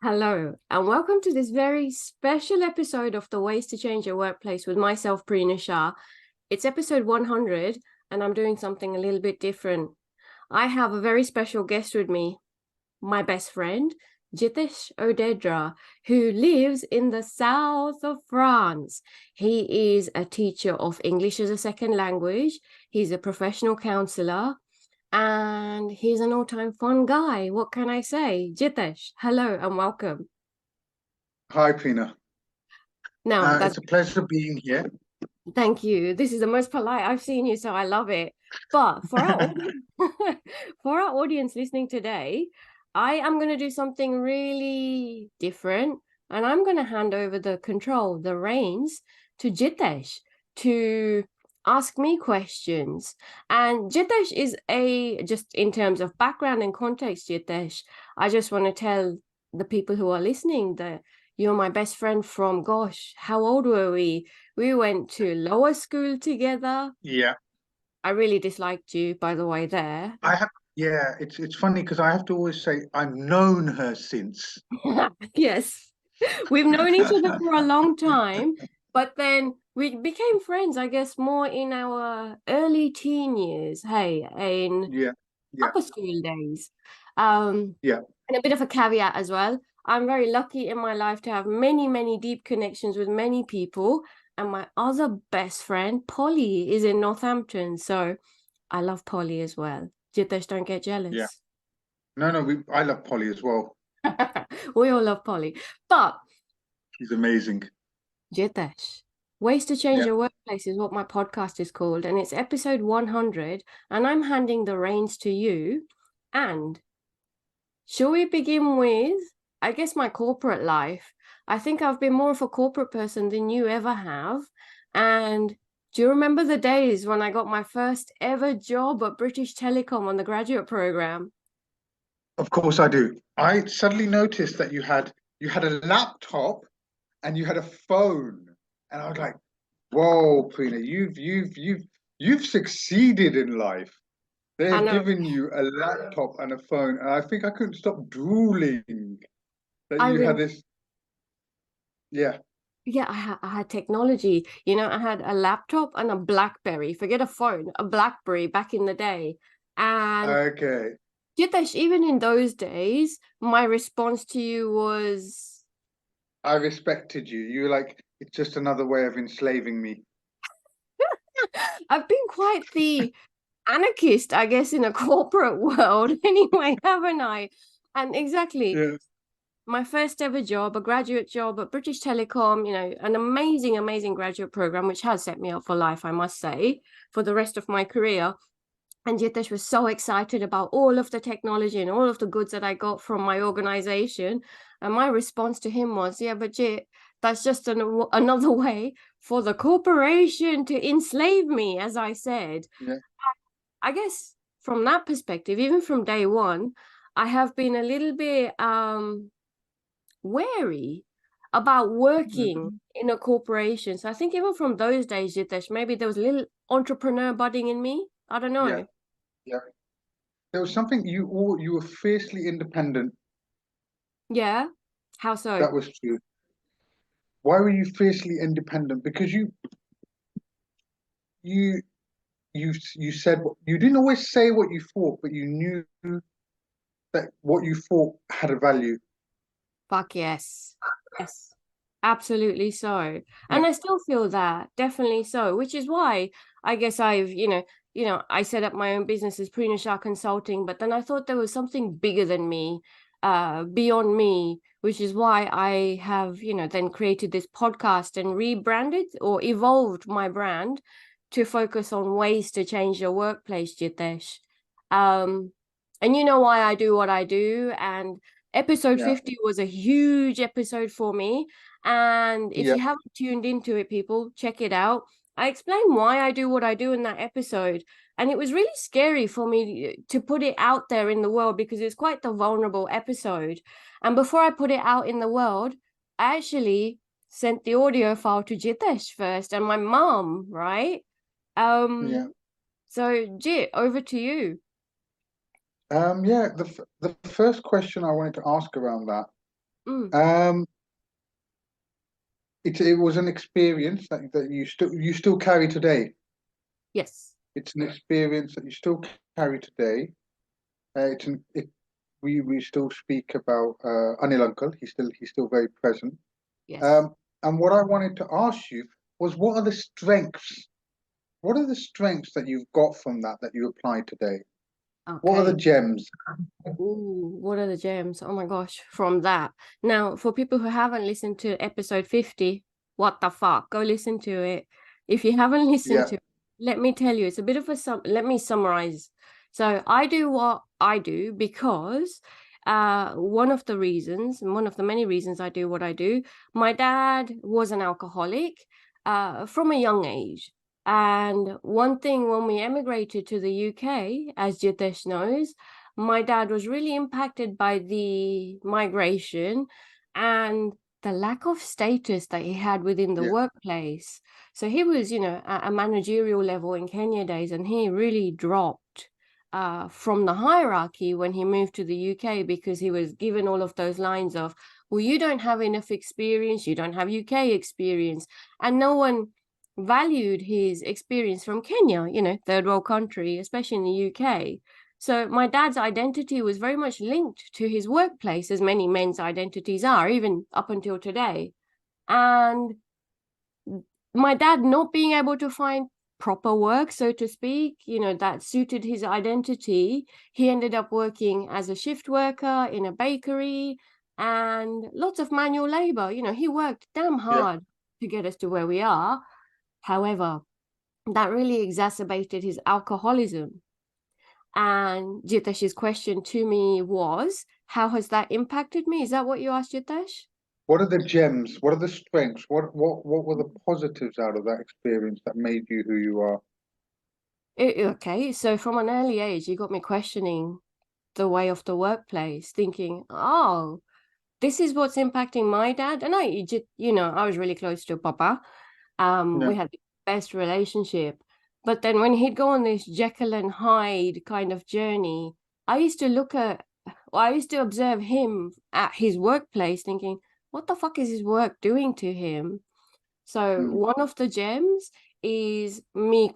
Hello, and welcome to this very special episode of the Ways to Change Your Workplace with myself, Prina Shah. It's episode 100, and I'm doing something a little bit different. I have a very special guest with me, my best friend, Jitesh Odedra, who lives in the south of France. He is a teacher of English as a second language. He's a professional counselor. And he's an all-time fun guy. What can I say? Jitesh, hello and welcome. Hi, Prina. Now, It's a pleasure being here. thank you. This is the most polite I've seen you, so I love it. But for our audience, for our audience listening today, I am going to do something really different, and I'm going to hand over the control, the reins, to Jitesh to ask me questions. And Jitesh is just in terms of background and context, Jitesh, I just want to tell the people who are listening that you're my best friend from, gosh, how old were we? We went to lower school together. Yeah, I really disliked you, by the way, there. I have. Yeah, it's funny because I have to always say I've known her since. Yes, we've known each other for a long time, but then we became friends, I guess, more in our early teen years, hey, in Yeah, yeah, upper school days. Um, yeah. and a bit of a caveat as well. I'm very lucky in my life to have many, many deep connections with many people. And my other best friend, Polly, is in Northampton. So I love Polly as well. Jitesh, don't get Yeah. jealous. No, no, I love Polly as well. We all love Polly. But She's amazing. Jitesh, Ways to Change Yeah. Your Workplace is what my podcast is called. And it's episode 100. And I'm handing the reins to you. And shall we begin with, I guess, my corporate life? I think I've been more of a corporate person than you ever have. And do you remember the days when I got my first ever job at British Telecom on the graduate program? Of course I do. I suddenly noticed that you had a laptop and you had a phone, and I was like, "Whoa, Prina, you've succeeded in life. They I have know. given you a laptop and a phone, and I think I couldn't stop drooling that I you had rem this." Yeah. Yeah, I had technology. You know, I had a laptop and a BlackBerry. Forget a phone, a BlackBerry back in the day. And Okay. Jitesh, even in those days, my response to you was I respected you. You were like, it's just another way of enslaving me. I've been quite the anarchist, I guess, in a corporate world anyway, haven't I? And exactly, Yeah. my first ever job, a graduate job at British Telecom, you know, an amazing, amazing graduate program, which has set me up for life, I must say, for the rest of my career. And Jitesh was so excited about all of the technology and all of the goods that I got from my organization. And my response to him was, yeah, but Jit, that's just another way for the corporation to enslave me, as I said. Yeah. I guess from that perspective, even from day one, I have been a little bit wary about working Mhm. in a corporation. So I think even from those days, Jitesh, maybe there was a little entrepreneur budding in me. I don't Yeah. know. Yeah. There was something you were fiercely independent. Yeah. How so? That was true. Why were you fiercely independent? Because you you said you didn't always say what you thought, but you knew that what you thought had a value. Fuck yes. Yes. Absolutely so. Yeah. And I still feel that, definitely so, which is why I guess I've, I set up my own business as Prina Shah Consulting, but then I thought there was something bigger than me, beyond me, which is why I have, then created this podcast and rebranded or evolved my brand to focus on ways to change your workplace, Jitesh. Um, and you know why I do what I do, and episode Yeah. 50 was a huge episode for me. And if Yeah. you haven't tuned into it, people, check it out. I explain why I do what I do in that episode. And it was really scary for me to put it out there in the world because it's quite the vulnerable episode. And before I put it out in the world, I actually sent the audio file to Jitesh first and my mom, right? Yeah. So Jit, over to you. Yeah. The first question I wanted to ask around that Um, it was an experience that you still carry today. Yes. It's an experience that you still carry today. We still speak about Anil Uncle. He's still very present. Yes. Um, and what I wanted to ask you was, what are the strengths? What are the strengths that you've got from that you apply today? What are the Okay. gems? Ooh, what are the gems? Oh my gosh, from that. Now, for people who haven't listened to episode 50, what the fuck? Go listen to it. If you haven't listened Yeah, to it, let me tell you, it's a bit of let me summarize. So I do what I do because one of the reasons, and one of the many reasons I do what I do, my dad was an alcoholic from a young age. And one thing when we emigrated to the UK, as Jitesh knows, my dad was really impacted by the migration and the lack of status that he had within the yeah, workplace. So he was, at a managerial level in Kenya days, and he really dropped from the hierarchy when he moved to the UK because he was given all of those lines of, well, you don't have enough experience, you don't have UK experience, and no one valued his experience from Kenya, third world country, especially in the UK. So my dad's identity was very much linked to his workplace, as many men's identities are, even up until today. And my dad not being able to find proper work, so to speak, that suited his identity, he ended up working as a shift worker in a bakery and lots of manual labor. He worked damn yeah. hard to get us to where we are. However, that really exacerbated his alcoholism. And Jitesh's question to me was, how has that impacted me? Is that what you asked, Jitesh? What are the gems? What are the strengths? What were the positives out of that experience that made you who you are? Okay, so from an early age, you got me questioning the way of the workplace, thinking, oh, this is what's impacting my dad. And I was really close to Papa. Yeah, We had the best relationship. But then when he'd go on this Jekyll and Hyde kind of journey, I used to I used to observe him at his workplace thinking, what the fuck is his work doing to him? So mm, one of the gems is me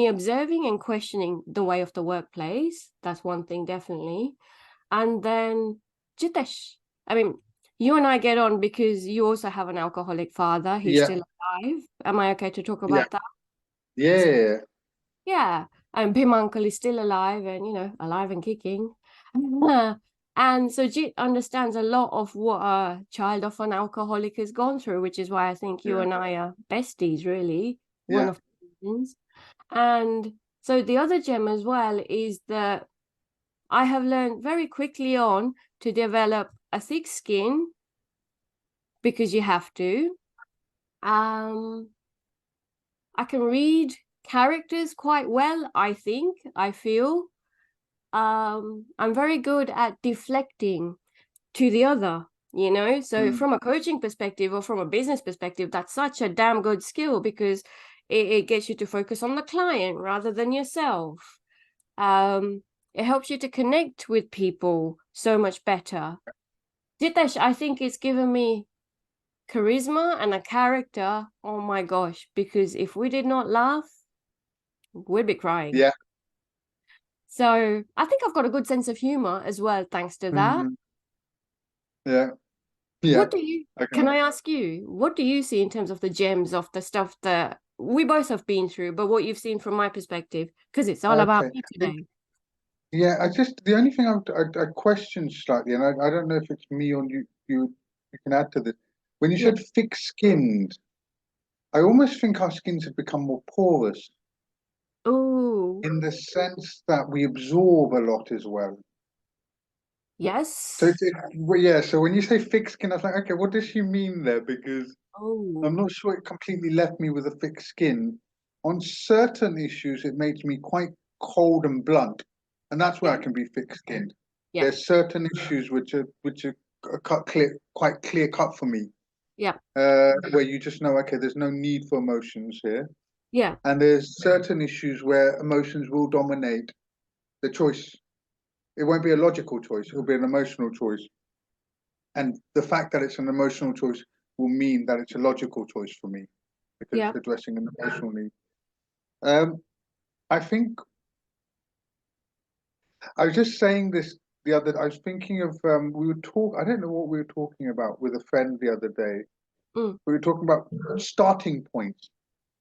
observing and questioning the way of the workplace. That's one thing, definitely. And then Jitesh, I mean, you and I get on because you also have an alcoholic father. He's yeah, still alive. Am I okay to talk yeah, about that? yeah, Yeah. And Bhima Uncle is still alive and, alive and kicking. And so Jit understands a lot of what a child of an alcoholic has gone through, which is why I think you yeah, and I are besties, really. One yeah, of the reasons. And so the other gem as well is that I have learned very quickly on to develop a thick skin because you have to. Um, I can read characters quite well, I feel. I'm very good at deflecting to the other, So mm, from a coaching perspective or from a business perspective, that's such a damn good skill because it gets you to focus on the client rather than yourself. It helps you to connect with people so much better. Jitesh, I think it's given me charisma and a character. Oh my gosh, because if we did not laugh, we'd be crying. yeah, So I think I've got a good sense of humor as well, thanks to that. mm, yeah, yeah. What do you, I can can. I ask you, what do you see in terms of the gems of the stuff that we both have been through, but what you've seen from my perspective? Because it's all about Okay. me today. Yeah, the only thing I question slightly, and I don't know if it's me or you can add to this. When you Yeah. said thick-skinned, I almost think our skins have become more porous Oh, in the sense that we absorb a lot as well. So yes. well, yeah. So when you say thick skin, I was like, okay, what does she mean there? Because I'm Oh, not sure it completely left me with a thick skin. On certain issues, it makes me quite cold and blunt, and that's where I yeah, can be thick-skinned. yeah, There's certain issues which are quite clear cut for me, yeah, where you just know, okay, there's no need for emotions here, yeah, and there's certain issues where emotions will dominate the choice. It won't be a logical choice; it'll be an emotional choice. And the fact that it's an emotional choice will mean that it's a logical choice for me because Yeah. it's addressing an emotional need. Um, I think I was just saying this the other. I was thinking of we would talk. I don't know what we were talking about with a friend the other day. Mm. We were talking about starting points,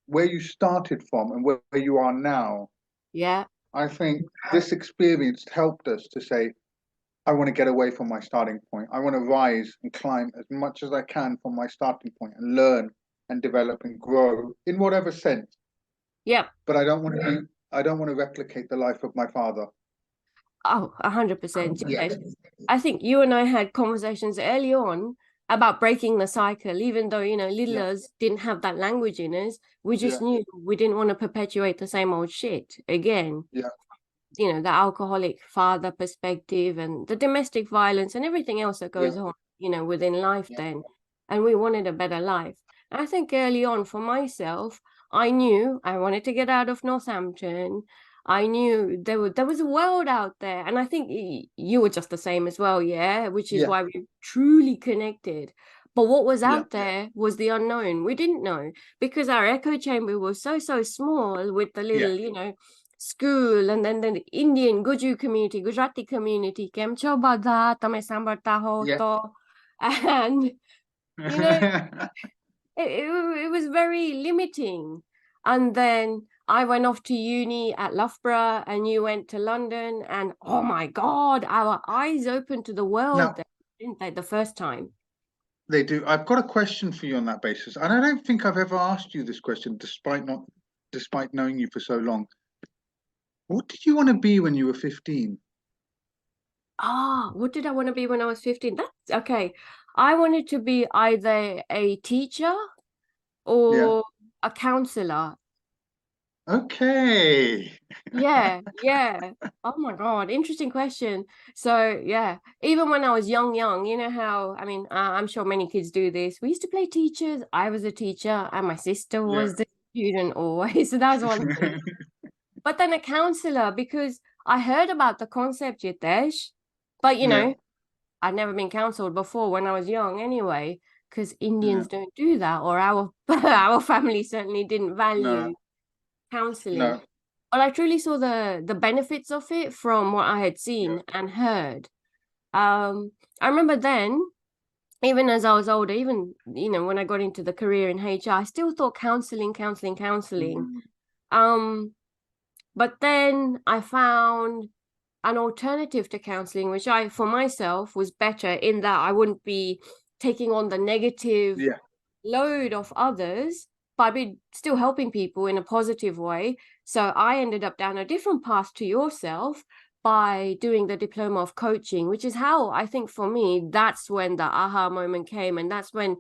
where you started from, and where you are now. Yeah. I think this experience helped us to say, I want to get away from my starting point. I want to rise and climb as much as I can from my starting point and learn and develop and grow in whatever sense. Yeah. But I don't want to replicate the life of my father. Oh, 100%. Yeah. Yes. I think you and I had conversations early on about breaking the cycle, even though, little Yeah. us didn't have that language in us. We just Yeah. knew we didn't want to perpetuate the same old shit again. Yeah. The alcoholic father perspective and the domestic violence and everything else that Yeah. goes on, within life Yeah. then. And we wanted a better life. And I think early on for myself, I knew I wanted to get out of Northampton. I knew there was a world out there. And I think you were just the same as well, yeah, which is Yeah. why we truly connected. But what was Yeah. out there was the unknown. We didn't know because our echo chamber was so, so small with the Yeah. little, school and then the Indian Guju community, Gujarati community, કેમ છો બધા તમે સાંભળતા હો Yeah. તો and you know it was very limiting. And then I went off to uni at Loughborough and you went to London and oh my God, our eyes opened to the world Now there, didn't they, the first time? they do. I've got a question for you on that basis, and I don't think I've ever asked you this question, despite knowing you for so long. What did you want to be when you were 15? What did I want to be when I was 15? That's okay. I wanted to be either a teacher Yeah. or a counselor. Okay. Yeah, yeah. Oh my God, interesting question. So yeah, even when I was young, you know how, I mean, I'm sure many kids do this. We used to play teachers. I was a teacher and my sister Yeah. was the student always. So that was one thing. But then a counselor, because I heard about the concept, Jitesh, but Yeah. I'd never been counseled before when I was young anyway, because Yeah. Indians don't do that, or our our family certainly didn't value No. counseling. No. But I truly saw the benefits of it from what I had Yeah. seen and heard. I remember then, even as I was older, even when I got into the career in HR, I still thought counseling. Mm, Um, but then I found an alternative to counseling, which I, for myself, was better in that I wouldn't be taking on the negative yeah. load of others, but I'd be still helping people in a positive way. So I ended up down a different path to yourself by doing the diploma of coaching, which is how I think for me, that's when the aha moment came. And that's when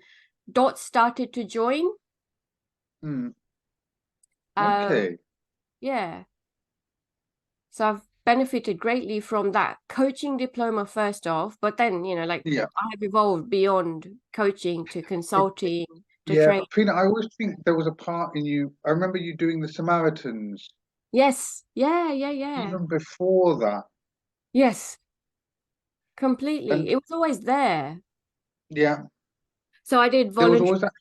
dots started to join. Mm, Uh, okay. yeah. So I've benefited greatly from that coaching diploma first off, but then, like Yeah. I have evolved beyond coaching to It, consulting to yeah. training. Prina, I always think there was a part in you. I remember you doing the Samaritans Yes. Yeah. even before that. Yes, completely. And It was always there. yeah, So I did there was voluntary, always that.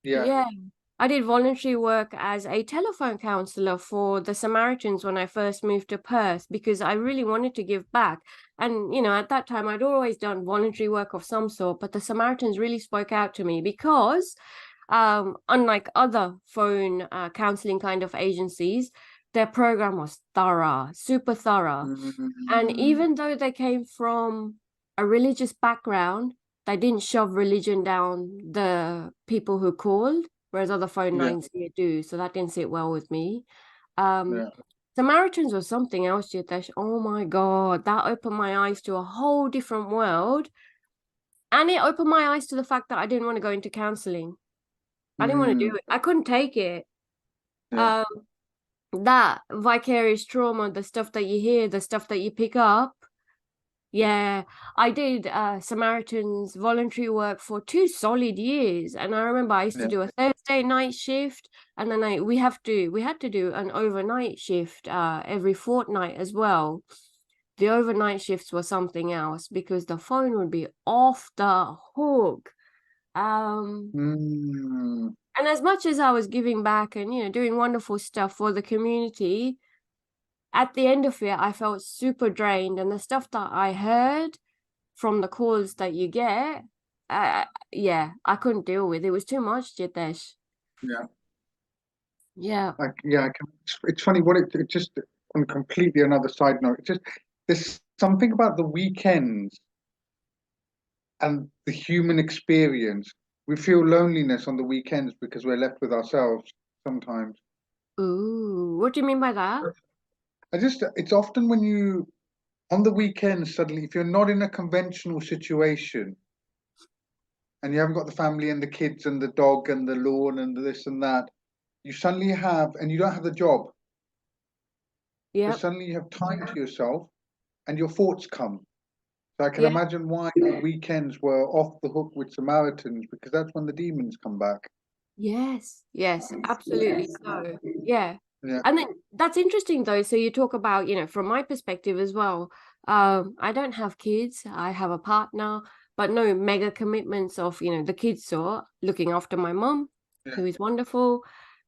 Yeah. yeah, I did voluntary work as a telephone counselor for the Samaritans when I first moved to Perth because I really wanted to give back. And, at that time I'd always done voluntary work of some sort, but the Samaritans really spoke out to me because unlike other phone counseling kind of agencies, their program was thorough, super thorough. And Mm, even though they came from a religious background, they didn't shove religion down the people who called, whereas other phone yeah. lines here do. So that didn't sit well with me. Um, Yeah. Samaritans was something else, Jitesh. Oh my God, that opened my eyes to a whole different world. And it opened my eyes to the fact that I didn't want to go into counseling. I didn't want to do Mm, it. I couldn't take it. yeah. Um, that vicarious trauma, the stuff that you hear, the stuff that you pick up. Yeah, I did Samaritans voluntary work for 2 solid years, and I remember I used to Yeah. do a Thursday night shift, and then we had to do an overnight shift every fortnight as well. the overnight shifts were something else because the phone would be off the hook. Mm, And as much as I was giving back and, doing wonderful stuff for the community, at the end of it, I felt super drained. And the stuff that I heard from the calls that you get, yeah, I couldn't deal with. It was too much, Jitesh. yeah. Yeah. Yeah, it's funny what it just on completely another side note. It just there's something about the weekends and the human experience. We feel loneliness on the weekends because we're left with ourselves sometimes. Ooh, what do you mean by that? It's often when you on the weekends suddenly, if you're not in a conventional situation and you haven't got the family and the kids and the dog and the lawn and this and that, you suddenly have, and you don't have the job, but Yep. suddenly you have time to yourself and your thoughts come. So I can Yeah. imagine why the weekends were off the hook with Samaritans because that's when the demons come back. Yes, yes, absolutely so. Yeah. Yeah. And then that's interesting though. So you talk about, from my perspective as well. I don't have kids. I have a partner, but no mega commitments of, the kids sort, looking after my mom, Yeah. who is wonderful.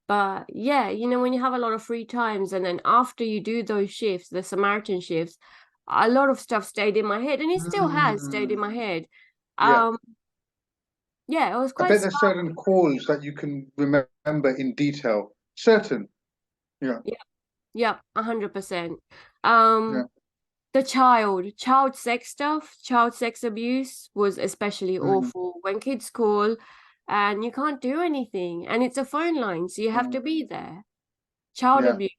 But yeah, when you have a lot of free times and then after you do those shifts, the Samaritan shifts, a lot of stuff stayed in my head and it still has stayed in Mm, my head. yeah. Um, yeah, it was I quite bet there's certain calls that you can remember in detail. Certain. Yeah. yeah, yeah, 100%. Yeah. The child sex stuff, child sex abuse was especially Mm, awful when kids call and you can't do anything and it's a phone line, so you have mm, to be there. Child yeah. abuse.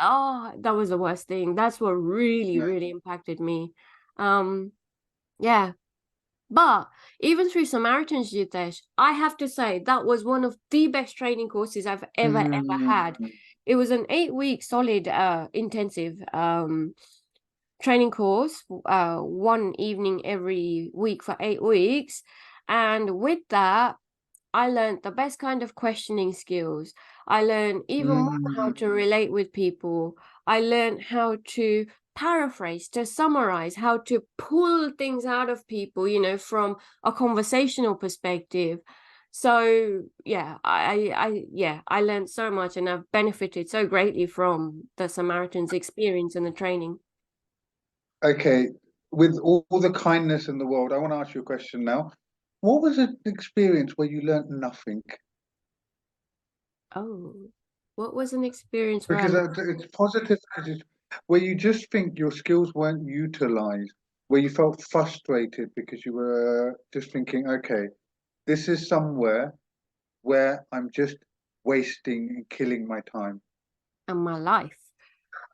Oh, that was the worst thing. That's what really, Yeah. really impacted me. Yeah. But even through Samaritans, Jitesh, I have to say that was one of the best training courses I've ever Mm, had. It was an 8 week solid intensive training course, one evening every week for 8 weeks. And with that, I learned the best kind of questioning skills. I learned even more how mm, to relate with people. I learned how to paraphrase, to summarize, how to pull things out of people, from a conversational perspective. So yeah, I learned so much and I've benefited so greatly from the Samaritans experience and the training. okay. With all the kindness in the world, I want to ask you a question now. What was an experience where you learnt nothing? Oh, what was an experience where I Because learned? it's positive, where you just think your skills weren't utilized, where you felt frustrated because you were just thinking, okay, this is somewhere where I'm just wasting and killing my time. In my life?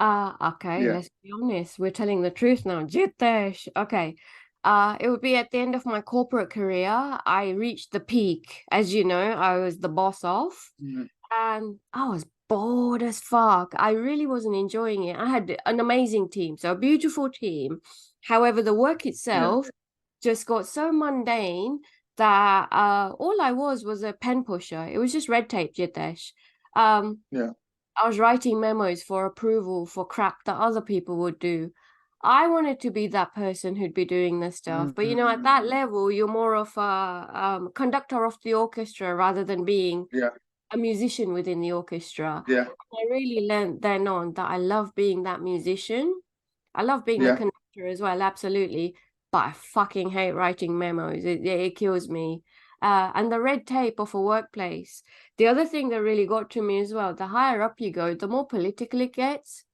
Okay, Yeah. let's be honest. We're telling the truth now. Jitesh. Okay. It would be at the end of my corporate career. I reached the peak. As you know, I was the boss of, Mm, and I was bored as fuck. I really wasn't enjoying it. I had an amazing team, so a beautiful team. However, the work yeah. itself just got so mundane that all I was a pen pusher. It was just red tape, Jitesh. Um, Yeah. I was writing memos for approval for crap that other people would do. I wanted to be that person who'd be doing this stuff. But at that Mm, level, you're more of a conductor of the orchestra rather than being yeah. a musician within the orchestra. Yeah. I really learned then on that I love being that musician. I love being the Yeah. conductor as well, absolutely. But I fucking hate writing memos. It kills me. And the red tape of a workplace. The other thing that really got to me as well, the higher up you go, the more political it gets.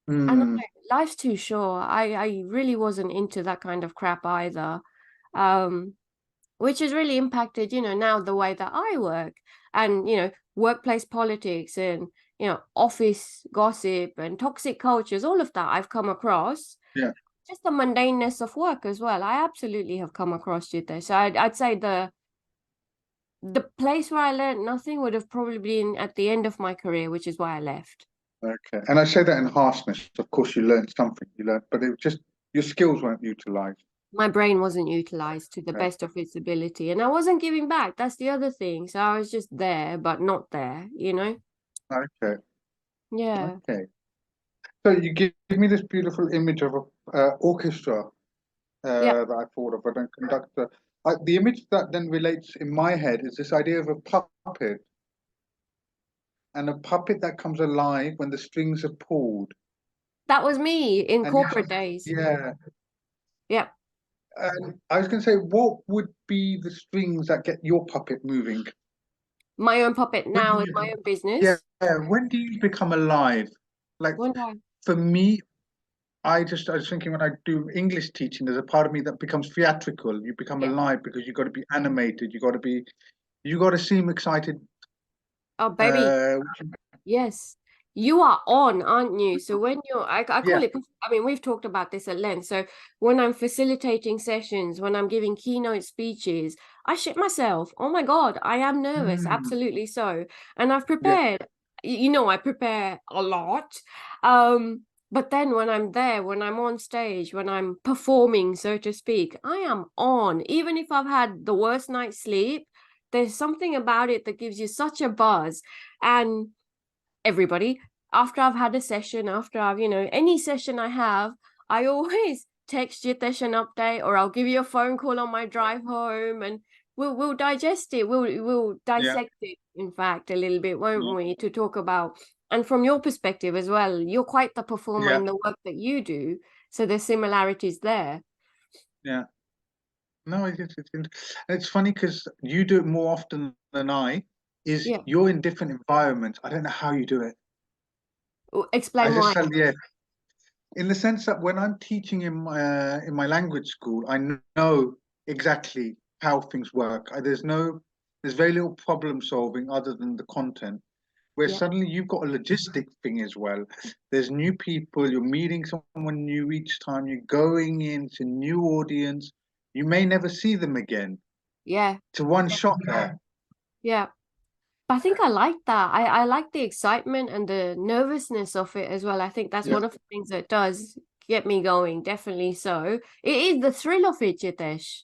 And Mm, life's too short. I really wasn't into that kind of crap either. Um, which has really impacted, now the way that I work and, workplace politics and, office gossip and toxic cultures, all of that I've come across. yeah. Just the mundaneness of work as well. I absolutely have come across it there. So I'd say the place where I learned nothing would have probably been at the end of my career, which is why I left. Okay. And I say that in harshness. Of course, you learned something. You learned, but it was just your skills weren't utilized. My brain wasn't utilized to the Okay. best of its ability, and I wasn't giving back. That's the other thing. So I was just there, but not there. Okay. Yeah. Okay. So you give me this beautiful image of a orchestra Yeah, that I thought of, and a conductor. The image that then relates in my head is this idea of a puppet, and a puppet that comes alive when the strings are pulled. that was me in And corporate days. yeah, Yeah, and I was going to say, what would be the strings that get your puppet moving? my own puppet When do now in you, my own yeah, business. when do you become alive? Like One time. for me, I was thinking when I do English teaching, there's a part of me that becomes theatrical. You become Yeah. alive because you got to be animated. You got to seem excited. Oh, baby. Uh, Yes, you are on, aren't you? So when I call yeah. it, I mean, we've talked about this at length. So when I'm facilitating sessions, when I'm giving keynote speeches, I shit myself. Oh my God, I am nervous. Mm, Absolutely so. And I've yeah. prepared, you know, I prepare a lot. But then when I'm there, when I'm on stage, when I'm performing, so to speak, I am on. Even if I've had the worst night's sleep, there's something about it that gives you such a buzz. And everybody, after I've had a session, after I've, any session I have, I always text Jitesh an update, or I'll give you a phone call on my drive home, and we'll digest it. We'll Yeah. dissect it, in fact, a little bit, Yeah. won't we, to talk about. And from your perspective as well, you're quite the performer Yeah. in the work that you do. So there's similarities there. Yeah. No, it's funny because you do it more often than I. Is Yeah. you're in different environments. I don't know how you do it. I Explain just why. tell yeah, in the sense that when I'm teaching in my language school, I know exactly how things work. There's very little problem solving other than the content. Where Yeah. suddenly you've got a logistic thing as well. There's new people, you're meeting someone new each time, you're going into new audience. You may never see them again. Yeah. It's a one shot there. Yeah. But I think I like that. I like the excitement and the nervousness of it as well. I think that's Yeah, one of the things that does get me going, definitely so. It is the thrill of it, Jitesh,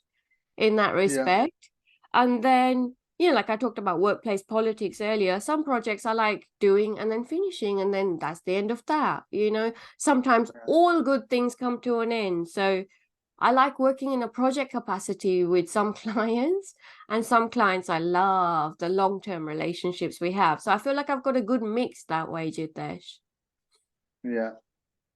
in that yeah, respect. And then, like I talked about workplace politics earlier, some projects I like doing and then finishing, and then that's the end of that. Sometimes yeah, all good things come to an end. So I like working in a project capacity with some clients, and some clients I love the long-term relationships we have. So I feel like I've got a good mix that way, Jitesh. yeah.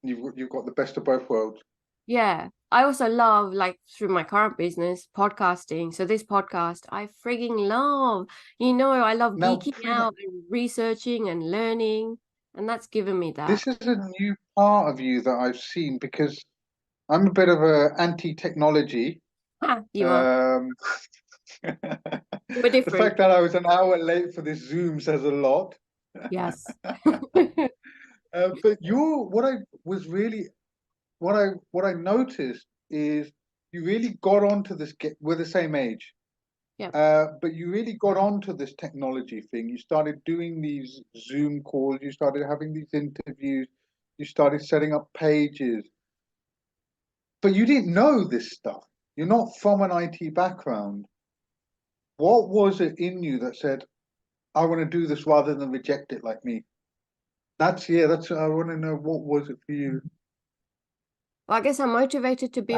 You've got the best of both worlds. Yeah. I also love, like, through my current business, podcasting. So this podcast, I frigging love. I love Now, geeking Prina, out and researching and learning, and that's given me that. this is a new part of you that I've seen because I'm a bit of a anti-technology. Ha, you are. Um, We're the different. fact that I was an hour late for this Zoom says a lot. Yes. But what I was really what I noticed is you really got onto this. We're the same age, Yeah. but you really got onto this technology thing. You started doing these Zoom calls. You started having these interviews. You started setting up pages, but you didn't know this stuff. You're not from an IT background. What was it in you that said, "I want to do this rather than reject it like me"? That's. I want to know what was it for you. Well, I guess I'm motivated to be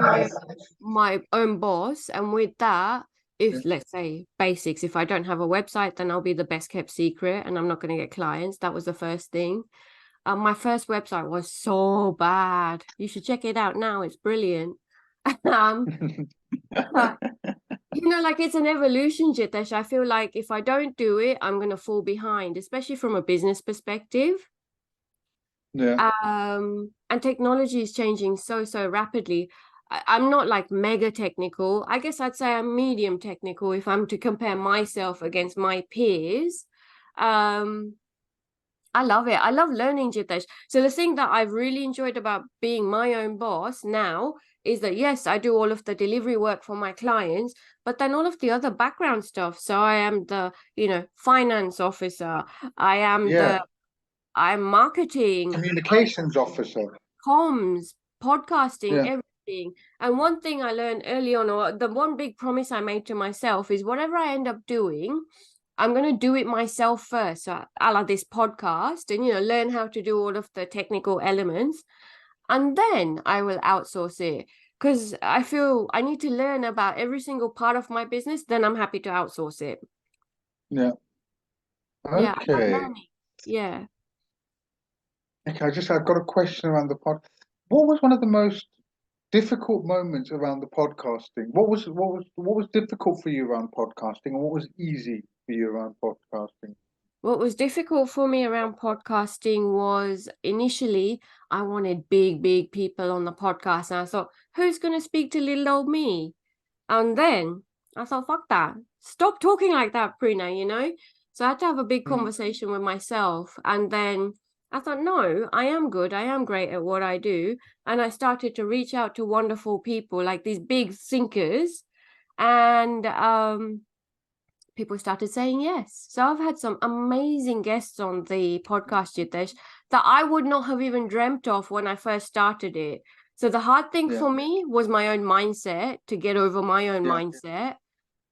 my own boss, and with that, Yeah. if let's say basics, if I don't have a website, then I'll be the best kept secret, and I'm not going to get clients. That was the first thing. My first website was so bad. You should check it out now. It's brilliant. um, but like, it's an evolution, Jitesh. I feel like if I don't do it, I'm going to fall behind, especially from a business perspective. Yeah. And technology is changing so rapidly. I'm not like mega technical. I guess I'd say I'm medium technical if I'm to compare myself against my peers. Um, I love it. I love learning, Jitesh. So the thing that I've really enjoyed about being my own boss now is that, yes, I do all of the delivery work for my clients, but then all of the other background stuff. So I am the, finance officer. I am Yeah. the I'm marketing, Communications officer. comms, podcasting, Yeah. everything. And one thing I learned early on, or the one big promise I made to myself, is whatever I end up doing, I'm going to do it myself first. So I like this podcast and, learn how to do all of the technical elements. And then I will outsource it because I feel I need to learn about every single part of my business. Then I'm happy to outsource it. Yeah. Yeah, I love Okay. learning. Yeah. Okay, I've got a question around the pod. What was one of the most difficult moments around the podcasting? What was difficult for you around podcasting, and what was easy for you around podcasting? What was difficult for me around podcasting was initially I wanted big, big people on the podcast. And I thought, who's going to speak to little old me? And then I thought, fuck that. Stop talking like that, Prina. So I had to have a big Mm, conversation with myself. And then I thought, no, I am good. I am great at what I do. And I started to reach out to wonderful people, like these big thinkers. And people started saying yes. So I've had some amazing guests on the podcast, Jitesh, that I would not have even dreamt of when I first started it. So the hard thing yeah, for me was my own mindset, to get over my own yeah. mindset.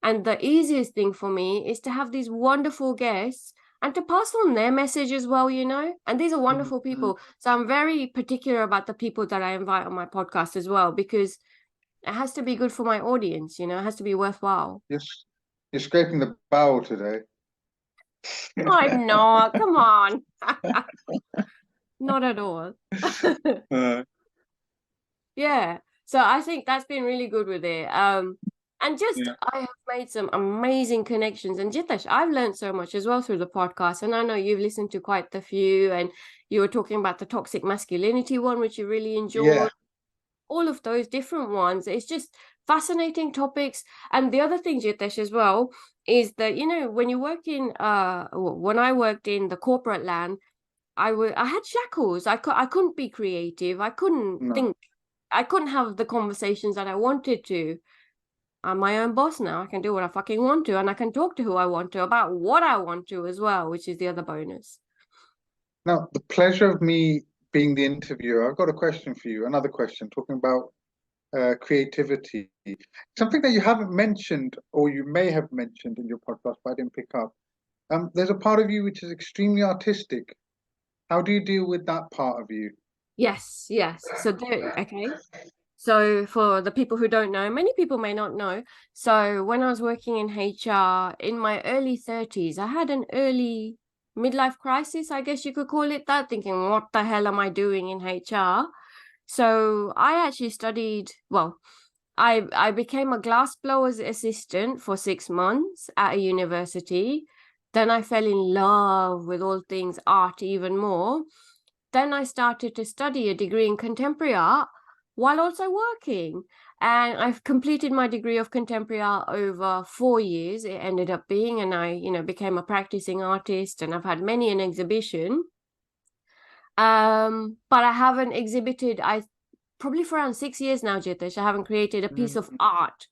And the easiest thing for me is to have these wonderful guests and to pass on their message as well. And these are Mm, wonderful mm. people. So I'm very particular about the people that I invite on my podcast as well, because it has to be good for my audience, it has to be worthwhile. You're scraping the barrel today. I'm not. Come on. Not at all. Uh, Yeah. So I think that's been really good with it. And just yeah, I have made some amazing connections. And Jitesh, I've learned so much as well through the podcast. And I know you've listened to quite a few, and you were talking about the toxic masculinity one, which you really yeah. enjoyed. All of those different ones. It's just fascinating topics. And the other thing, Jitesh, as well, is that, when you work in when I worked in the corporate land, I had shackles. I couldn't be creative. I couldn't No. think. I couldn't have the conversations that I wanted to. I'm my own boss now. I can do what I fucking want to, and I can talk to who I want to about what I want to as well, which is the other bonus. Now, the pleasure of me being the interviewer, I've got a question for you. Another question, talking about creativity. Something that you haven't mentioned, or you may have mentioned in your podcast, but I didn't pick up. There's a part of you which is extremely artistic. How do you deal with that part of you? Yes, yes. So there, okay. So for the people who don't know, many people may not know. So when I was working in HR in my early 30s, I had an early midlife crisis, I guess you could call it that, thinking, what the hell am I doing in HR? So I actually studied, well, I became a glassblower's assistant for 6 months at a university. Then I fell in love with all things art even more. Then I started to study a degree in contemporary art while also working. And I've completed my degree of contemporary art over 4 years. It ended up being, and I, became a practicing artist, and I've had many an exhibition. But I haven't exhibited, I probably for around 6 years now, Jitesh. I haven't created a piece of Mm. art.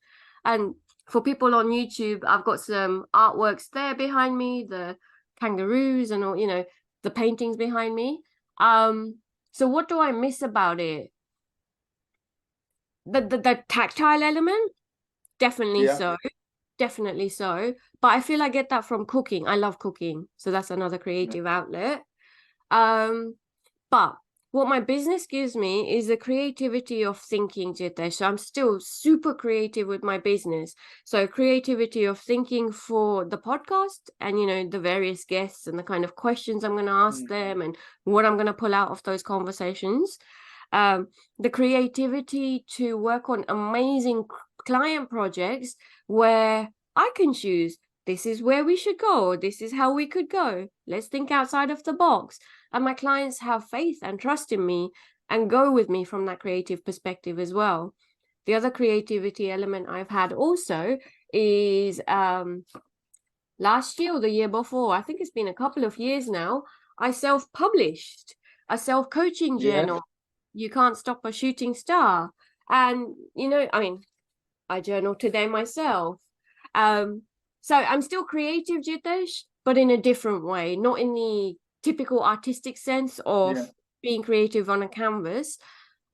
And for people on YouTube, I've got some artworks there behind me, the kangaroos and all, the paintings behind me. So what do I miss about it? The tactile element, definitely Yeah. so. Definitely so. But I feel I get that from cooking. I love cooking. So that's another Yeah. creative outlet. Um, But what my business gives me is the creativity of thinking, Jitesh. So I'm still super creative with my business. So creativity of thinking for the podcast and, the various guests and the kind of questions I'm going to ask Mm. them and what I'm going to pull out of those conversations. Um, the creativity to work on amazing client projects where I can choose, this is where we should go. This is how we could go. Let's think outside of the box. And my clients have faith and trust in me and go with me from that creative perspective as well. The other creativity element I've had also is last year or the year before, I think it's been a couple of years now, I self-published a self-coaching Yes. journal. You Can't Stop a Shooting Star. And, I journal today myself. Um, so I'm still creative, Jitesh, but in a different way, not in the typical artistic sense of Yeah. being creative on a canvas.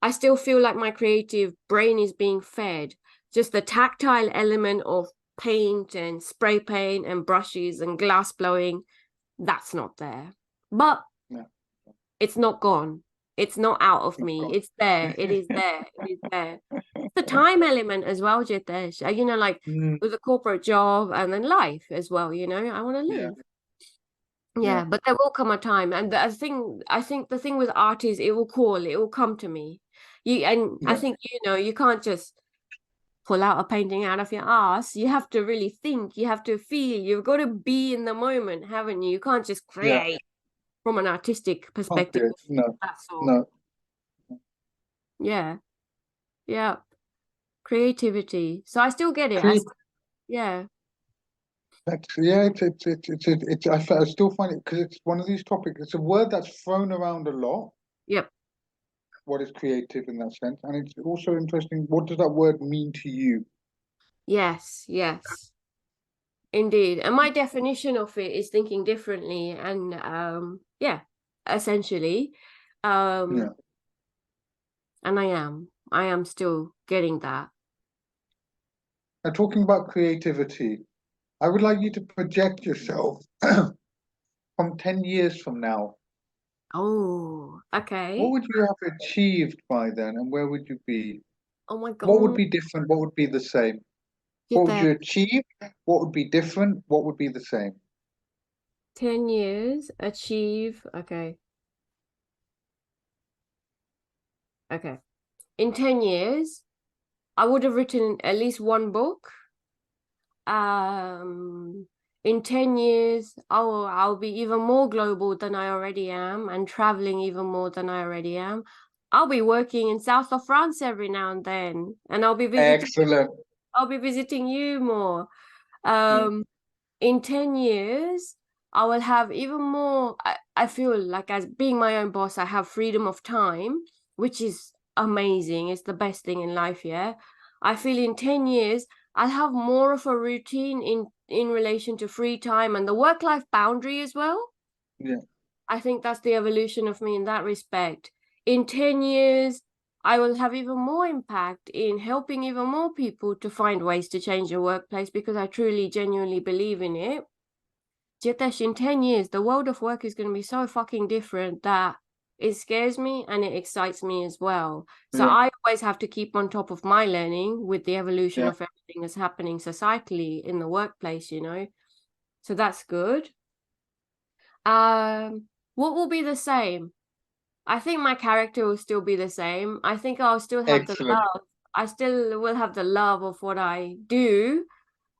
I still feel like my creative brain is being fed. Just the tactile element of paint and spray paint and brushes and glass blowing. That's not there. But Yeah. it's not gone. It's not out of me. It's there. It is there. It is there. It's the time element as well, Jitesh. You know, like Mm, with a corporate job and then life as well, you know, I want to yeah, live. yeah, Yeah, but there will come a time. And I think the thing with art is it will call, it will come to me. And I yeah, think, you know, you can't just pull out a painting out of your ass. You have to really think, you have to feel, you've got to be in the moment, haven't you? You can't just yeah. create from an artistic perspective. Okay, no, That's all. no. Yeah. Yeah. Creativity. So I still get it. Create. Yeah. That's yeah. I still find it because it's one of these topics. It's a word that's thrown around a lot. Yep. What is creative in that sense, and it's also interesting. What does that word mean to you? Yes. Yes. Indeed. And my definition of it is thinking differently. And yeah, essentially. Yeah. Um, and I am still getting that. Now, talking about creativity, I would like you to project yourself from 10 years from now. Oh, What okay. would you have achieved by then, and where would you be? Oh my What would God. be different? What would be the same? Get What would there. you achieve? What would be different? What would be the same? 10 years, achieve. Okay. Okay. In 10 years, I would have written at least one book. Um, in 10 years, I'll be even more global than I already am and traveling even more than I already am. I'll be working in south of France every now and then, and Excellent. I'll be visiting you more. Yeah, Um, in 10 years, I will have even more. I feel like, as being my own boss, I have freedom of time, which is amazing. It's the best thing in life, yeah. I feel in 10 years, I'll have more of a routine in relation to free time and the work-life boundary as well. yeah, I think that's the evolution of me in that respect. In 10 years, I will have even more impact in helping even more people to find ways to change their workplace because I truly, genuinely believe in it. Jitesh, in 10 years, the world of work is going to be so fucking different that it scares me and it excites me as well. So yeah, I always have to keep on top of my learning with the evolution yeah. of everything that's happening societally in the workplace, you know? So that's good. What will be the same? I think my character will still be the same. I think I'll still have the Excellent. love. I still will have the love of what I do.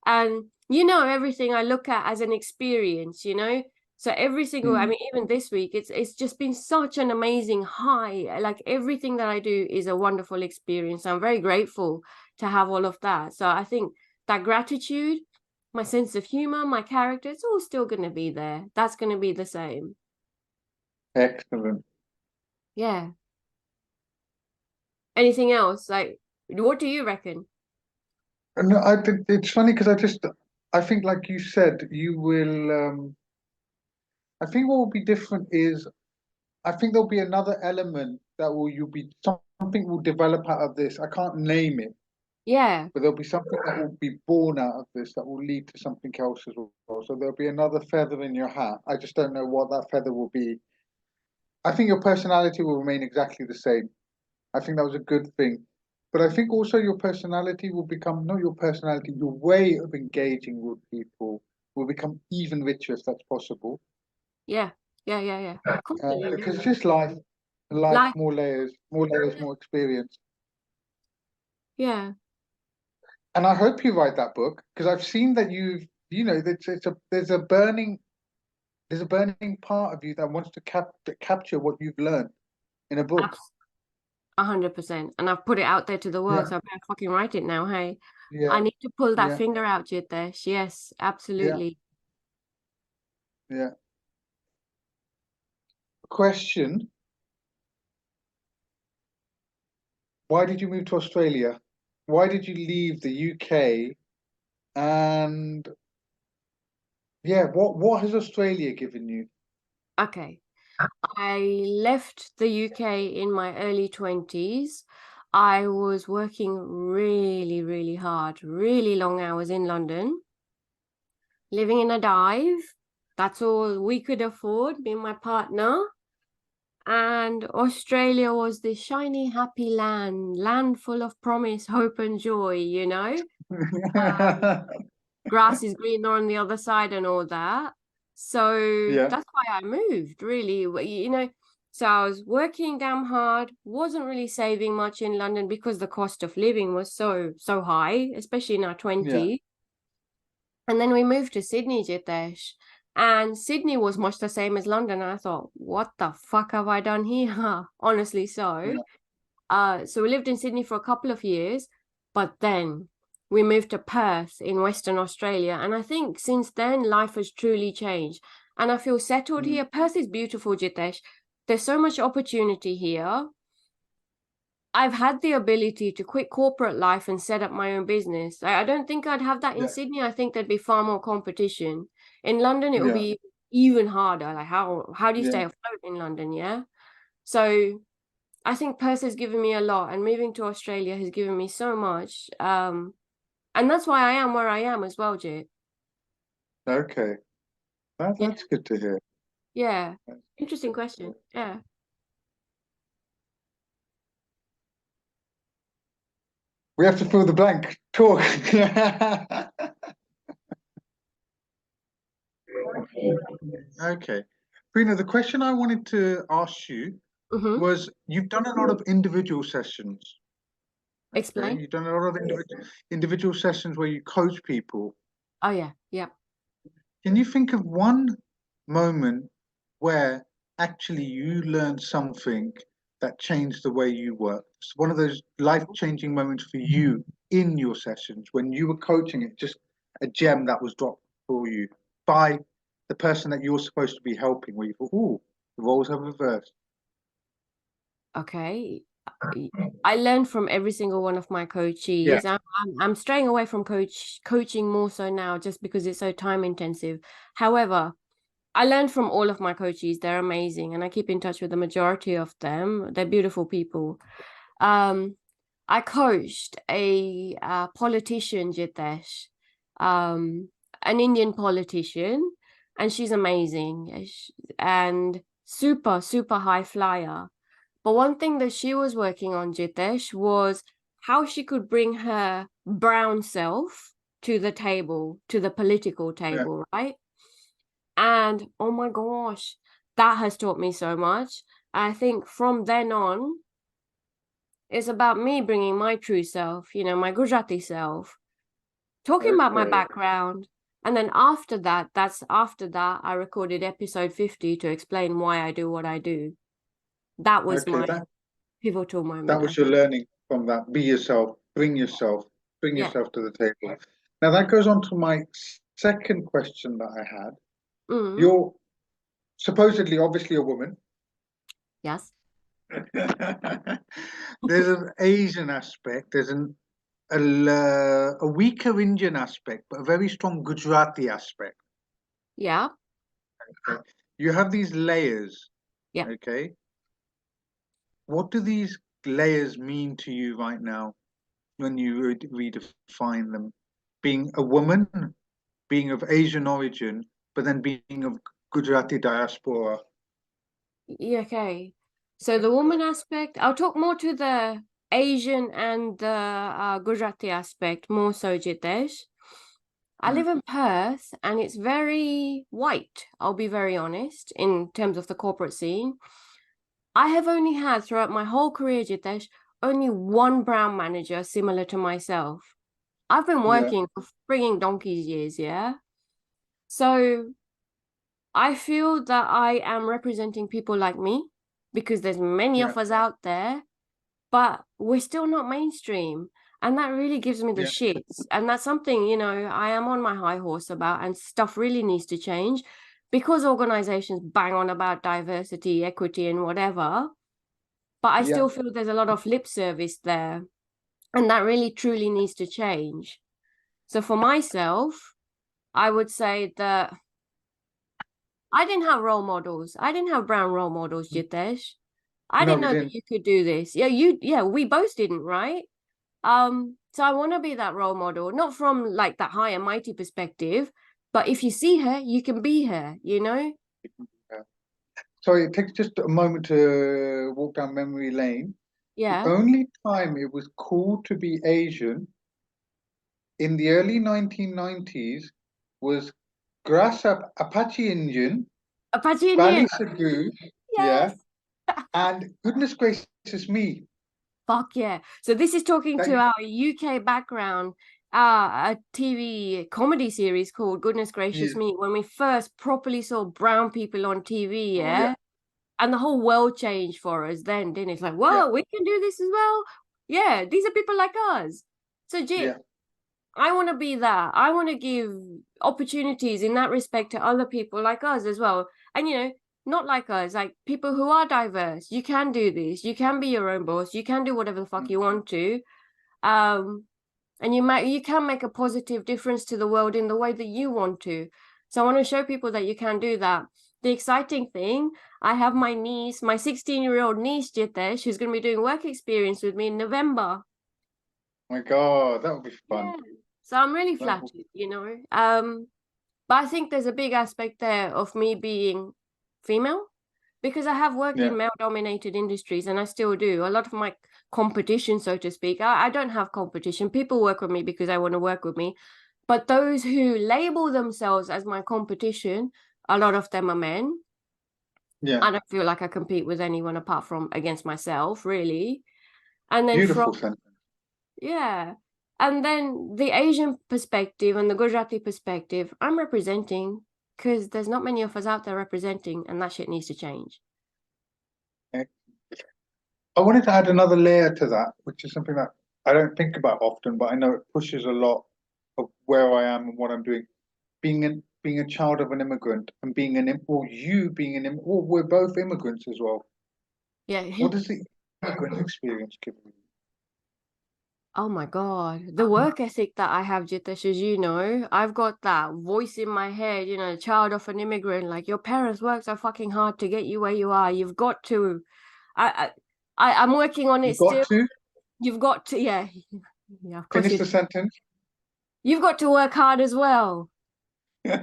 And you know, everything I look at as an experience, you know. So every single, I Mm, mean, even this week, it's just been such an amazing high. Like everything that I do is a wonderful experience. I'm very grateful to have all of that. So I think that gratitude, my sense of humor, my character, it's all still going to be there. That's going to be the same. excellent. Yeah. Anything else? Like, what do you reckon? And it's funny because I think, like you said, you will. I think what will be different is I think there'll be another element that will you'll be something will develop out of this. I can't name it, Yeah. but there'll be something that will be born out of this that will lead to something else as well. So there'll be another feather in your hat. I just don't know what that feather will be. I think your personality will remain exactly the same. I think that was a good thing. But I think also your personality will become, not your personality, your way of engaging with people will become even richer if that's possible. Yeah. Yeah. Yeah. Yeah. Completely Because agree. it's just life, Like, more layers, more experience. yeah. And I hope you write that book because I've seen that there's a burning part of you that wants to capture what you've learned in a book. 100%. And I've put it out there to the world, Yeah, so I better fucking write it now. Hey, yeah, I need to pull that yeah, finger out, Jitesh. Yes, yeah, absolutely. yeah. Question: why did you move to Australia? Why did you leave the UK? And yeah, what has Australia given you? Okay. I left the UK in my early 20s. I was working really, really hard, really long hours in London, living in a dive. That's all we could afford, me and my partner. And Australia was this shiny, happy land full of promise, hope, and joy, you know? Um, grass is greener on the other side and all that. So Yeah, that's why I moved, really. You know, so I was working damn hard, wasn't really saving much in London because the cost of living was so high, especially in our yeah, 20s. And then we moved to Sydney, Jitesh. And Sydney was much the same as London. And I thought, what the fuck have I done here? Honestly, so. yeah, So we lived in Sydney for a couple of years, but then we moved to Perth in Western Australia. And I think since then, life has truly changed. And I feel settled mm, here. Perth is beautiful, Jitesh. There's so much opportunity here. I've had the ability to quit corporate life and set up my own business. I don't think I'd have that in yeah, Sydney. I think there'd be far more competition. In London, it will yeah, be even harder. Like how do you stay yeah. afloat in London? Yeah. So I think Perth has given me a lot, and moving to Australia has given me so much. And that's why I am where I am as well, Jit. Okay, Yeah. that's good to hear. Yeah. That's Interesting good to question. hear. Yeah. We have to fill the blank. Talk. Okay. Prina, the question I wanted to ask you Mm-hmm. was you've done a lot of individual sessions. Okay. Explain. You've done a lot of individual sessions where you coach people. Oh yeah. Yeah. Can you think of one moment where actually you learned something that changed the way you work? It's one of those life-changing moments for you in your sessions when you were coaching it, just a gem that was dropped for you by the person that you're supposed to be helping, where you thought, oh, the roles have reversed. Okay. I learned from every single one of my Yeah, coaches. I'm straying away from coaching more so now just because it's so time intensive. However, I learned from all of my coaches. They're amazing, and I keep in touch with the majority of them. They're beautiful people. Um, I coached a politician, Jitesh, um, an Indian politician, and she's amazing and super high flyer. But one thing that she was working on, Jitesh, was how she could bring her brown self to the table, to the political yeah, table, right? And oh my gosh, that has taught me so much. I think from then on, it's about me bringing my true self, my Gujarati self, talking about my okay, background. And then after that, I recorded episode 50 to explain why I do what I do. That was okay. my That pivotal that moment. was your learning from that. Be yourself, bring Yeah. yourself to the table. Now that goes on to my second question that I had. Mm, You're supposedly, obviously, a woman. yes. There's an Asian aspect. There's a weaker Indian aspect, but a very strong Gujarati aspect. Yeah. Okay? You have these layers. Yeah. Okay, what do these layers mean to you right now when you redefine them? Being a woman, being of Asian origin, but then being of Gujarati diaspora. Yeah. Okay. So the woman aspect, I'll talk more to the Asian and the Gujarati aspect more so, Jitesh. I Mm, live in Perth and it's very white, I'll be very honest, in terms of the corporate scene. I have only had throughout my whole career, Jitesh, only one brown manager similar to myself. I've been yeah, working for frigging donkey's years, yeah? So I feel that I am representing people like me because there's many yeah, of us out there, but we're still not mainstream. And that really gives me the yeah, shits. And that's something, I am on my high horse about, and stuff really needs to change because organizations bang on about diversity, equity, and whatever. But I yeah. still feel there's a lot of lip service there. And that really truly needs to change. So for myself, I would say that I didn't have role models. I didn't have brown role models, Jitesh. I No, didn't we know that didn't. you could do this. Yeah, we both didn't, right? So I want to be that role model, not from like that high and mighty perspective, but if you see her, you can be her, you know? Yeah. Sorry, it takes just a moment to walk down memory lane. The Yeah. only time it was cool to be Asian in the early 1990s was Grass Up Apache Indian, Apache Indian. Bally Sagoo, Yes. yeah, and goodness gracious me, Fuck yeah. So this is talking that to our UK background, a TV comedy series called Goodness Gracious is, Me, when we first properly saw brown people on TV, oh yeah, yeah? And the whole world changed for us then, didn't it? It's like, yeah, whoa, we can do this as well. Yeah, these are people like us. So Jit, yeah, I want to be that. I want to give opportunities in that respect to other people like us as well. And, not like us, like people who are diverse. You can do this. You can be your own boss. You can do whatever the fuck mm, you want to. Um, and you can make a positive difference to the world in the way that you want to. So I want to show people that you can do that. The exciting thing, I have my niece, my 16-year-old niece, Jitesh, who's going to be doing work experience with me in November. my God, that would be fun. Yeah. So I'm really That would, flattered. But I think there's a big aspect there of me being female because I have worked yeah, in male-dominated industries and I still do. A lot of my competition, so to speak, I don't have competition. People work with me because they want to work with me. But those who label themselves as my competition, a lot of them are men. yeah, I don't feel like I compete with anyone apart from against myself, really. And then from beautiful sentence. Yeah. And then the Asian perspective and the Gujarati perspective, I'm representing because there's not many of us out there representing, and that shit needs to change. Okay. I wanted to add another layer to that, which is something that I don't think about often, but I know it pushes a lot of where I am and what I'm doing. Being a child of an immigrant and being or you being well, we're both immigrants as well. Yeah. What does the immigrant experience give you? Oh my God. The work ethic that I have, Jitesh, as you know, I've got that voice in my head, child of an immigrant, like your parents worked so fucking hard to get you where you are. You've got to. I, I'm working on You it got still. to You've got to, yeah. Yeah, of course finish you. the sentence. You've got to work hard as well. Yeah,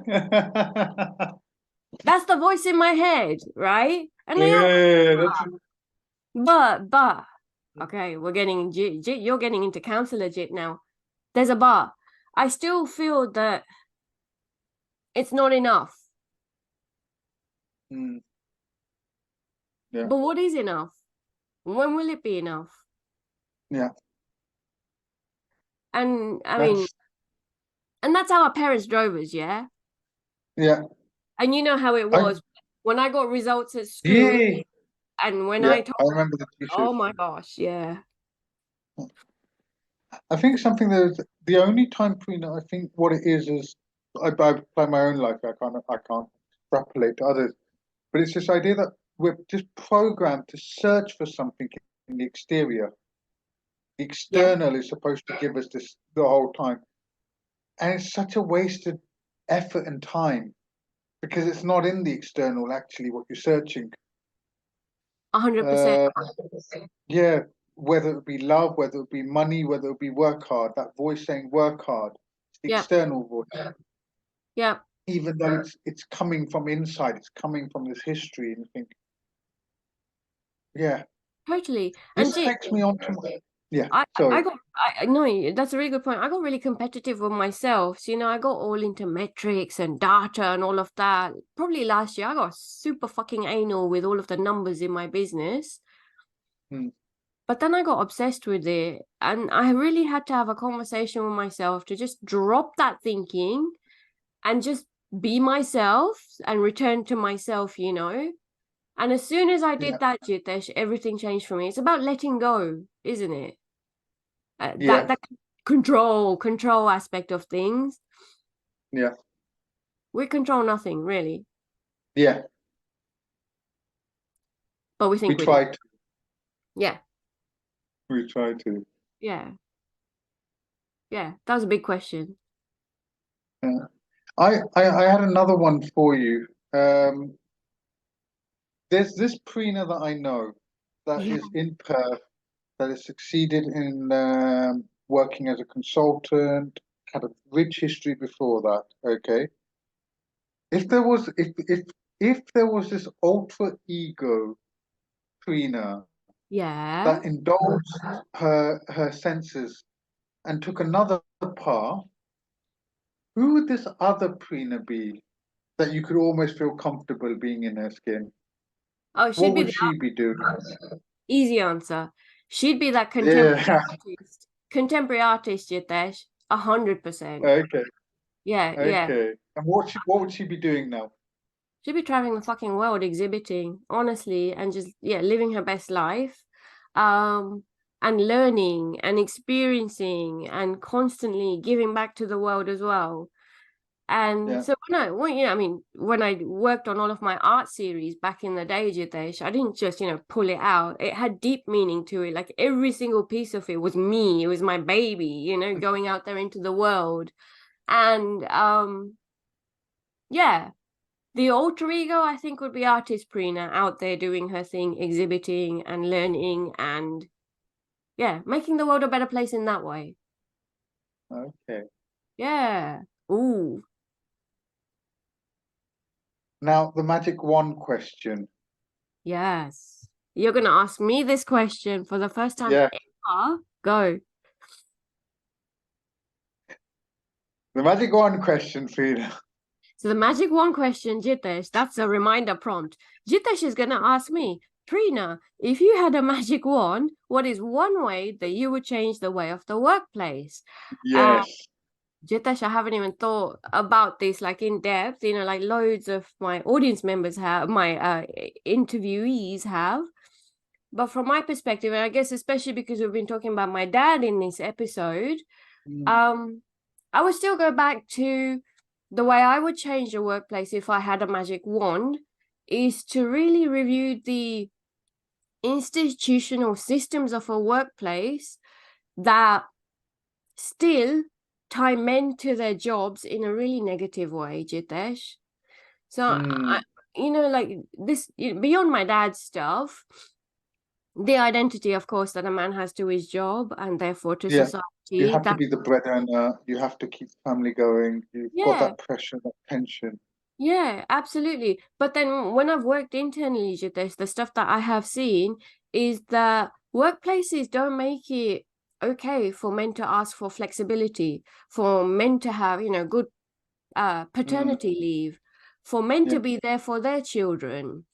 That's the voice in my head, right? And I am, that's but okay, we're getting Jit, you're getting into counselor Jit now. There's a but. I still feel that it's not enough. mm, yeah, But what is enough? When will it be enough? yeah. And I mean, That's and that's how our parents drove us, yeah. yeah, And you know how it I was when I got results at school, yeah, and when yeah. I told, I remember the oh t-shirts. my gosh, yeah, I think something that the only time, Prina, I think what it is I play my own life. I can't extrapolate to others. But it's this idea that we're just programmed to search for something in the exterior. The yeah, external is supposed to give us this the whole time. And it's such a wasted effort and time because it's not in the external actually what you're searching. 100%. Uh, yeah, whether it be love, whether it be money, whether it be work hard, that voice saying work hard, it's the Yeah, external voice. yeah, Even though it's coming from inside, it's coming from this history, and you think, yeah, totally. And this Jit, takes me on to my, yeah, I sorry. got I no, that's a really good point. I got really competitive with myself. So, I got all into metrics and data and all of that. Probably last year, I got super fucking anal with all of the numbers in my business. Hmm. But then I got obsessed with it, and I really had to have a conversation with myself to just drop that thinking and just be myself and return to myself. And as soon as I Yeah, did that, Jitesh, everything changed for me. It's about letting go, isn't it? That yeah, that control aspect of things. yeah, We control nothing really, yeah. but we We think we do. try to, Yeah, we try to. yeah, yeah. That was a big question. Yeah. I had another one for you. There's this Prina that I know that Yeah. is in Perth, that has succeeded in working as a consultant, had a rich history before that. Okay, if there was if there was this alter ego Prina Yeah. that indulged her senses and took another path, who would this other Prina be that you could almost feel comfortable being in her skin? Oh, What she'd be would the she be doing? easy answer. She'd be that Yeah. contemporary artist, Jitesh. 100%. Okay. Yeah, yeah. Okay. And what would she be doing now? She'd be traveling the fucking world exhibiting, honestly, and just living her best life. Um, and learning and experiencing and constantly giving back to the world as well. And Yeah. so when I worked on all of my art series back in the day, Jitesh, I didn't just, pull it out. It had deep meaning to it. Like every single piece of it was me. It was my baby, going out there into the world. And yeah, the alter ego, I think, would be artist Prina out there doing her thing, exhibiting and learning and making the world a better place in that way. Okay. Yeah. Ooh. Now the magic wand question. Yes. You're going to ask me this question for the first time Yeah. ever. Go. The magic wand question, Frida. So the magic one question, Jitesh, that's a reminder prompt. Jitesh is going to ask me, Prina, if you had a magic wand, what is one way that you would change the way of the workplace? Yes. Jitesh, I haven't even thought about this like in depth, like loads of my audience members have, my interviewees have. But from my perspective, and I guess especially because we've been talking about my dad in this episode, Mm. I would still go back to the way I would change the workplace if I had a magic wand is to really review the institutional systems of a workplace that still tie men to their jobs in a really negative way, Jitesh. So, Mm. like this, beyond my dad's stuff, the identity, of course, that a man has to his job and therefore to Yeah. You society. have to That be the breadwinner. You have to keep family going. You've got yeah, that pressure, that tension. yeah, absolutely. But then when I've worked internally, Jitesh, the stuff that I have seen is that workplaces don't make it okay for men to ask for flexibility, for men to have, good Mm. paternity leave, for men Yeah. to be there for their children,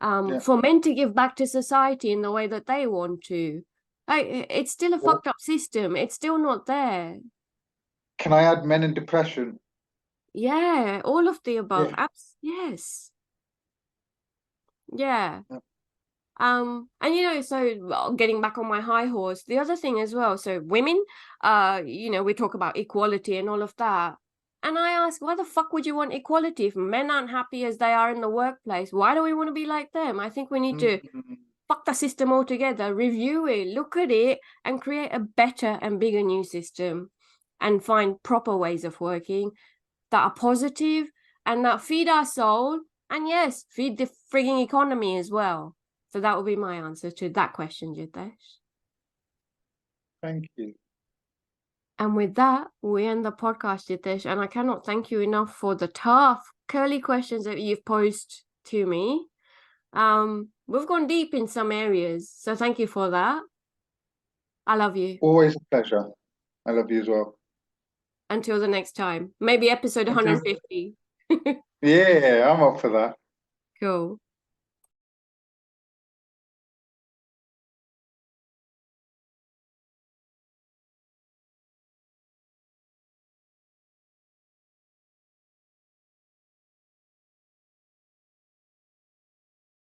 Yeah. for men to give back to society in the way that they want to. It's still a Or fucked up system. It's still not there. can I add men in depression? Yeah, all of the above. Yeah. Yes. Yeah. Yeah. And so getting back on my high horse, the other thing as well, so women, we talk about equality and all of that. And I ask, why the fuck would you want equality if men aren't happy as they are in the workplace? Why do we want to be like them? I think we need to Mm. fuck the system altogether, review it, look at it, and create a better and bigger new system and find proper ways of working that are positive and that feed our soul and yes, feed the frigging economy as well. So that would be my answer to that question, Jitesh. Thank you. And with that, we end the podcast, Jitesh. And I cannot thank you enough for the tough, curly questions that you've posed to me. We've gone deep in some areas, so thank you for that. I love you. Always a pleasure. I love you as well. Until the next time, maybe episode Until 150. yeah, I'm up for that. Cool.